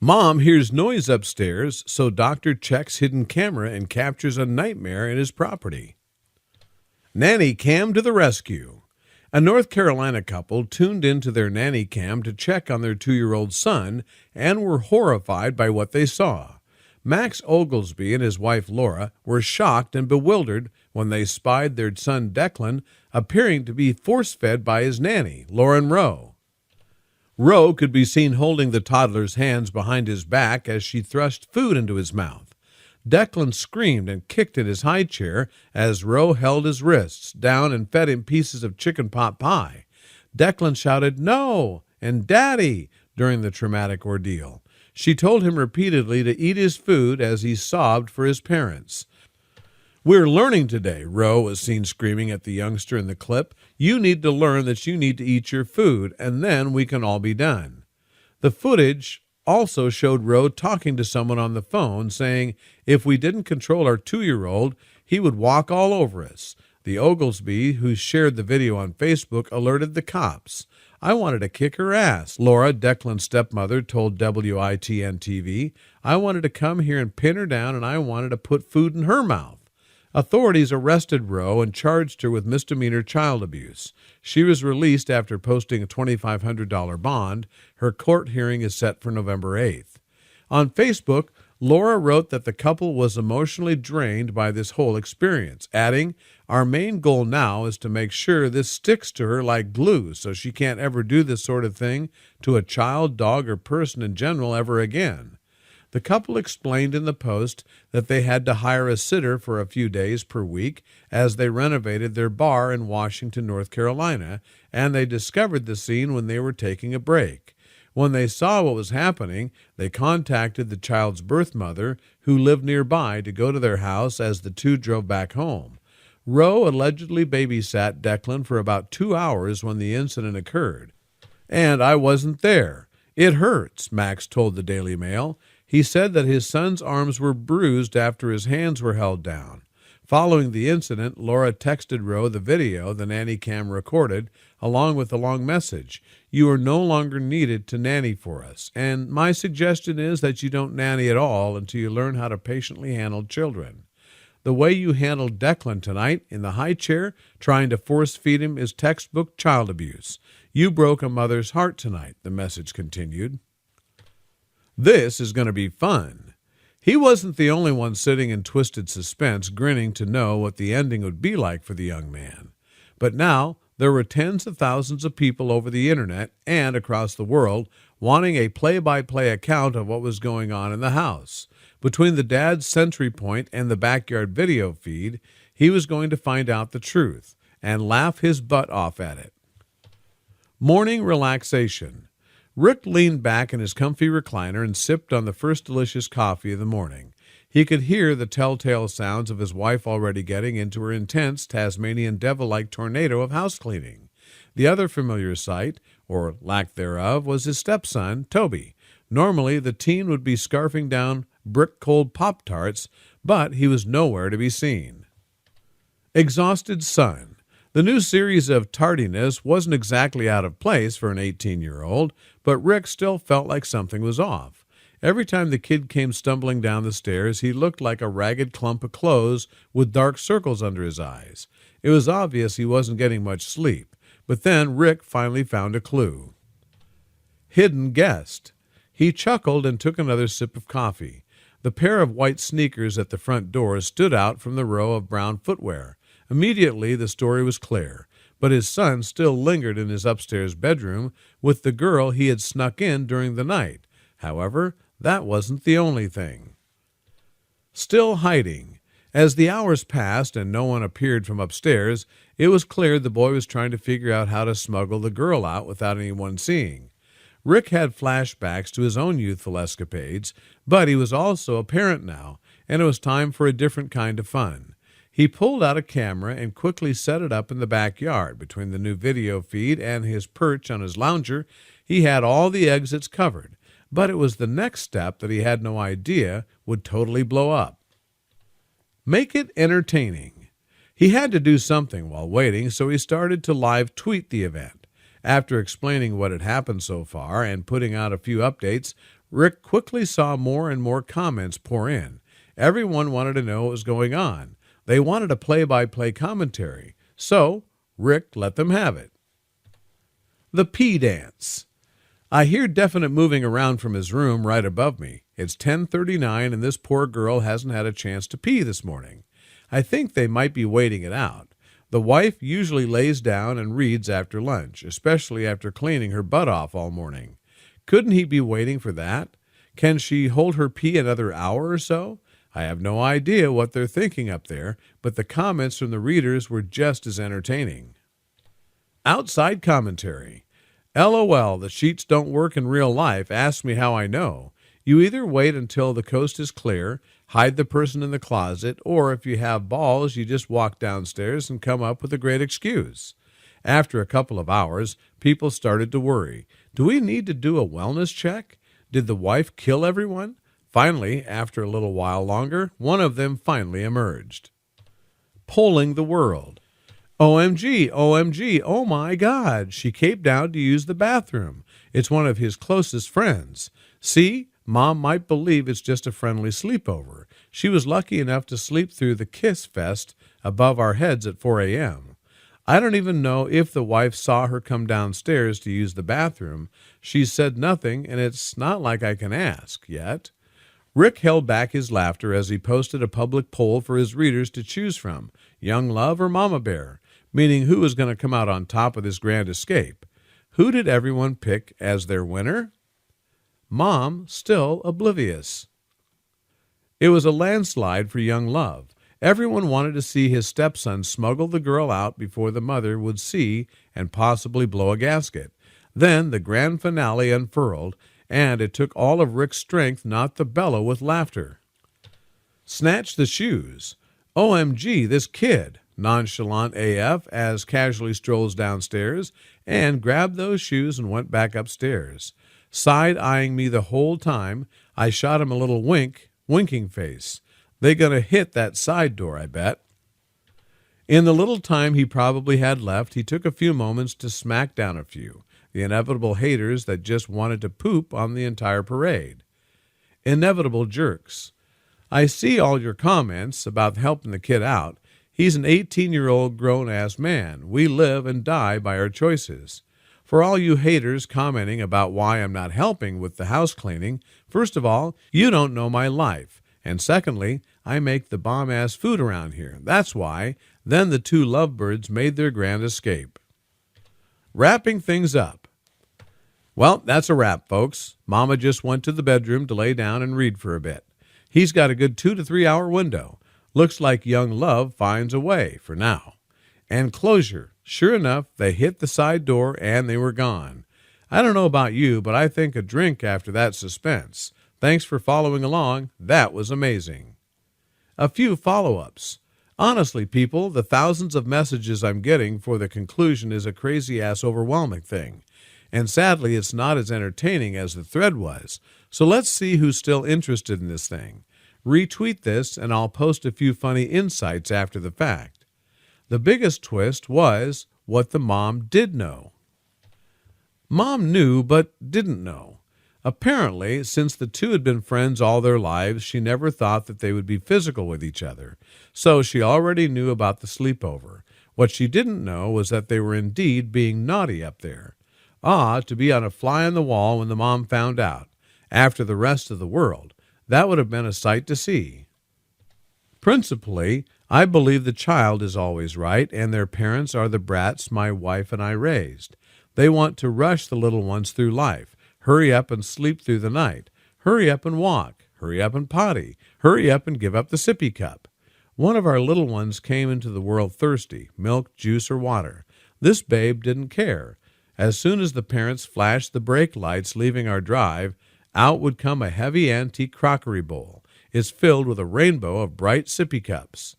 Mom hears noise upstairs, so doctor checks hidden camera and captures a nightmare in his property. Nanny cam to the rescue. A North Carolina couple tuned into their nanny cam to check on their 2-year-old son and were horrified by what they saw. Max Oglesby and his wife Laura were shocked and bewildered when they spied their son Declan appearing to be force-fed by his nanny, Lauren Rowe. Rowe could be seen holding the toddler's hands behind his back as she thrust food into his mouth. Declan screamed and kicked at his high chair as Rowe held his wrists down and fed him pieces of chicken pot pie. Declan shouted, "No!" and "Daddy!" during the traumatic ordeal. She told him repeatedly to eat his food as he sobbed for his parents. "We're learning today," Rowe was seen screaming at the youngster in the clip. "You need to learn that you need to eat your food, and then we can all be done." The footage also showed Rowe talking to someone on the phone, saying, "If we didn't control our 2-year-old, he would walk all over us." The Oglesby, who shared the video on Facebook, alerted the cops. "I wanted to kick her ass," Laura, Declan's stepmother, told WITN-TV. "I wanted to come here and pin her down, and I wanted to put food in her mouth." Authorities arrested Rowe and charged her with misdemeanor child abuse. She was released after posting a $2,500 bond. Her court hearing is set for November 8th. On Facebook, Laura wrote that the couple was emotionally drained by this whole experience, adding, "Our main goal now is to make sure this sticks to her like glue so she can't ever do this sort of thing to a child, dog, or person in general ever again." The couple explained in the post that they had to hire a sitter for a few days per week as they renovated their bar in Washington, North Carolina, and they discovered the scene when they were taking a break. When they saw what was happening, they contacted the child's birth mother, who lived nearby, to go to their house as the two drove back home. Rowe allegedly babysat Declan for about 2 hours when the incident occurred. "And I wasn't there. It hurts," Max told the Daily Mail. He said that his son's arms were bruised after his hands were held down. Following the incident, Laura texted Rowe the video the nanny cam recorded, along with a long message. "You are no longer needed to nanny for us, and my suggestion is that you don't nanny at all until you learn how to patiently handle children. The way you handled Declan tonight in the high chair, trying to force-feed him, is textbook child abuse. You broke a mother's heart tonight," the message continued. "This is going to be fun." He wasn't the only one sitting in twisted suspense, grinning to know what the ending would be like for the young man. But now there were tens of thousands of people over the internet and across the world wanting a play-by-play account of what was going on in the house. Between the dad's Sentry Point and the backyard video feed, he was going to find out the truth and laugh his butt off at it. Morning relaxation. Rick leaned back in his comfy recliner and sipped on the first delicious coffee of the morning. He could hear the telltale sounds of his wife already getting into her intense Tasmanian devil-like tornado of house cleaning. The other familiar sight, or lack thereof, was his stepson, Toby. Normally, the teen would be scarfing down brick-cold Pop-Tarts, but he was nowhere to be seen. Exhausted son. The new series of tardiness wasn't exactly out of place for an 18-year-old, but Rick still felt like something was off. Every time the kid came stumbling down the stairs, he looked like a ragged clump of clothes with dark circles under his eyes. It was obvious he wasn't getting much sleep, but then Rick finally found a clue. Hidden guest. He chuckled and took another sip of coffee. The pair of white sneakers at the front door stood out from the row of brown footwear. Immediately, the story was clear, but his son still lingered in his upstairs bedroom with the girl he had snuck in during the night. However, that wasn't the only thing. Still hiding. As the hours passed and no one appeared from upstairs, it was clear the boy was trying to figure out how to smuggle the girl out without anyone seeing. Rick had flashbacks to his own youthful escapades, but he was also a parent now, and it was time for a different kind of fun. He pulled out a camera and quickly set it up in the backyard. Between the new video feed and his perch on his lounger, he had all the exits covered. But it was the next step that he had no idea would totally blow up. Make it entertaining. He had to do something while waiting, so he started to live tweet the event. After explaining what had happened so far and putting out a few updates, Rick quickly saw more and more comments pour in. Everyone wanted to know what was going on. They wanted a play-by-play commentary. So, Rick let them have it. The pee dance. I hear Definite moving around from his room right above me. It's 10:39 and this poor girl hasn't had a chance to pee this morning. I think they might be waiting it out. The wife usually lays down and reads after lunch, especially after cleaning her butt off all morning. Couldn't he be waiting for that? Can she hold her pee another hour or so? I have no idea what they're thinking up there, but the comments from the readers were just as entertaining. Outside commentary. LOL, the sheets don't work in real life. Ask me how I know. You either wait until the coast is clear, hide the person in the closet, or if you have balls, you just walk downstairs and come up with a great excuse. After a couple of hours, people started to worry. Do we need to do a wellness check? Did the wife kill everyone? Finally, after a little while longer, one of them finally emerged. Polling the world. OMG, OMG, oh my God, she came down to use the bathroom. It's one of his closest friends. See, Mom might believe it's just a friendly sleepover. She was lucky enough to sleep through the kiss fest above our heads at 4 a.m. I don't even know if the wife saw her come downstairs to use the bathroom. She said nothing, and it's not like I can ask yet. Rick held back his laughter as he posted a public poll for his readers to choose from, Young Love or Mama Bear, meaning who was going to come out on top of this grand escape. Who did everyone pick as their winner? Mom, still oblivious. It was a landslide for Young Love. Everyone wanted to see his stepson smuggle the girl out before the mother would see and possibly blow a gasket. Then the grand finale unfurled, and it took all of Rick's strength not to bellow with laughter. Snatch the shoes. OMG, this kid, nonchalant AF as casually strolls downstairs, and grabbed those shoes and went back upstairs. Side-eyeing me the whole time, I shot him a little winking face. They gonna hit that side door, I bet. In the little time he probably had left, he took a few moments to smack down a few, the inevitable haters that just wanted to poop on the entire parade. Inevitable jerks. I see all your comments about helping the kid out. He's an 18-year-old grown-ass man. We live and die by our choices. For all you haters commenting about why I'm not helping with the house cleaning, first of all, you don't know my life. And secondly, I make the bomb-ass food around here. That's why. Then the two lovebirds made their grand escape. Wrapping things up. Well, that's a wrap, folks. Mama just went to the bedroom to lay down and read for a bit. He's got a good 2 to 3 hour window. Looks like Young Love finds a way for now. And closure. Sure enough, they hit the side door and they were gone. I don't know about you, but I think a drink after that suspense. Thanks for following along. That was amazing. A few follow-ups. Honestly, people, the thousands of messages I'm getting for the conclusion is a crazy-ass overwhelming thing. And sadly, it's not as entertaining as the thread was. So let's see who's still interested in this thing. Retweet this, and I'll post a few funny insights after the fact. The biggest twist was what the mom did know. Mom knew but didn't know. Apparently, since the two had been friends all their lives, she never thought that they would be physical with each other. So she already knew about the sleepover. What she didn't know was that they were indeed being naughty up there. Ah, to be on a fly on the wall when the mom found out. After the rest of the world, that would have been a sight to see. Principally, I believe the child is always right, and their parents are the brats my wife and I raised. They want to rush the little ones through life. Hurry up and sleep through the night. Hurry up and walk. Hurry up and potty. Hurry up and give up the sippy cup. One of our little ones came into the world thirsty, milk, juice, or water. This babe didn't care. As soon as the parents flashed the brake lights leaving our drive, out would come a heavy antique crockery bowl. It's filled with a rainbow of bright sippy cups.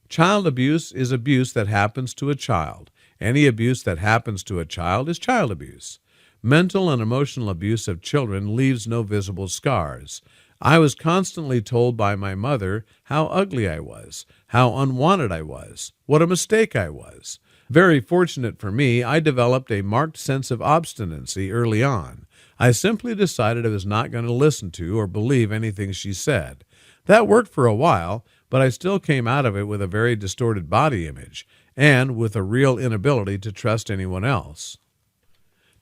Child abuse is abuse that happens to a child. Any abuse that happens to a child is child abuse. Mental and emotional abuse of children leaves no visible scars. I was constantly told by my mother how ugly I was, how unwanted I was, what a mistake I was. Very fortunate for me, I developed a marked sense of obstinacy early on. I simply decided I was not going to listen to or believe anything she said. That worked for a while, but I still came out of it with a very distorted body image and with a real inability to trust anyone else.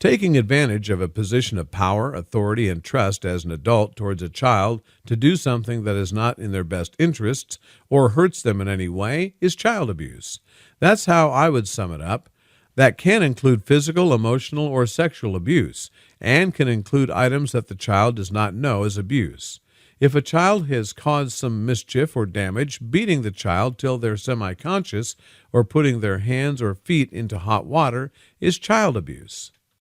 Taking advantage of a position of power, authority, and trust as an adult towards a child to do something that is not in their best interests or hurts them in any way is child abuse. That's how I would sum it up. That can include physical, emotional, or sexual abuse, and can include items that the child does not know is abuse. If a child has caused some mischief or damage, beating the child till they're semi-conscious or putting their hands or feet into hot water is child abuse.